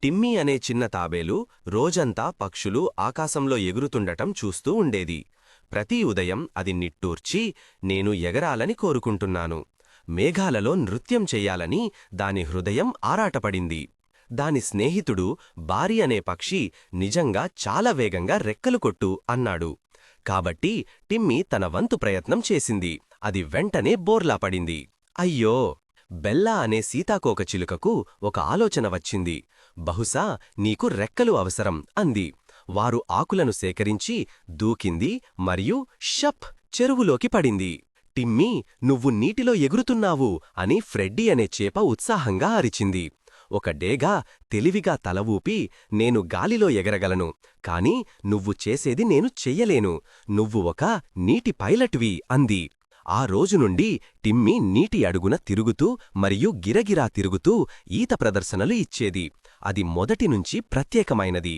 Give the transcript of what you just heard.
Timmy అనే చిన్న తాబేలు రోజంతా పక్షులు ఆకాశంలో ఎగురుతుండటం చూస్తూ ఉండేది. ప్రతి ఉదయం అది నిట్టూర్చి, నేను ఎగరాలని కోరుకుంటున్నాను, మేఘాలలో నృత్యం చెయ్యాలని దాని హృదయం ఆరాటపడింది. దాని స్నేహితుడు బారి అనే పక్షి నిజంగా చాలా వేగంగా రెక్కలు కొట్టు అన్నాడు. కాబట్టి టిమ్మీ తన వంతు ప్రయత్నం చేసింది. అది వెంటనే బోర్లా పడింది. అయ్యో! బెల్లా అనే సీతాకోకచిలుకకు ఒక ఆలోచన వచ్చింది. బహుశా నీకు రెక్కలు అవసరం అంది. వారు ఆకులను సేకరించి దూకింది మరియు షప్ చెరువులోకి పడింది. టిమ్మీ, నువ్వు నీటిలో ఎగురుతున్నావు అని ఫ్రెడ్డీ అనే చేప ఉత్సాహంగా అరిచింది. ఒక డేగా తెలివిగా తల ఊపి, నేను గాలిలో ఎగరగలను, కాని నువ్వు చేసేది నేను చెయ్యలేను, నువ్వు ఒక నీటి పైలట్వి అంది. ఆ రోజునుండి టిమ్మీ నీటి అడుగున తిరుగుతూ మరియు గిరగిరా తిరుగుతూ ఈత ప్రదర్శనలు ఇచ్చేది. అది మొదటినుంచి ప్రత్యేకమైనది.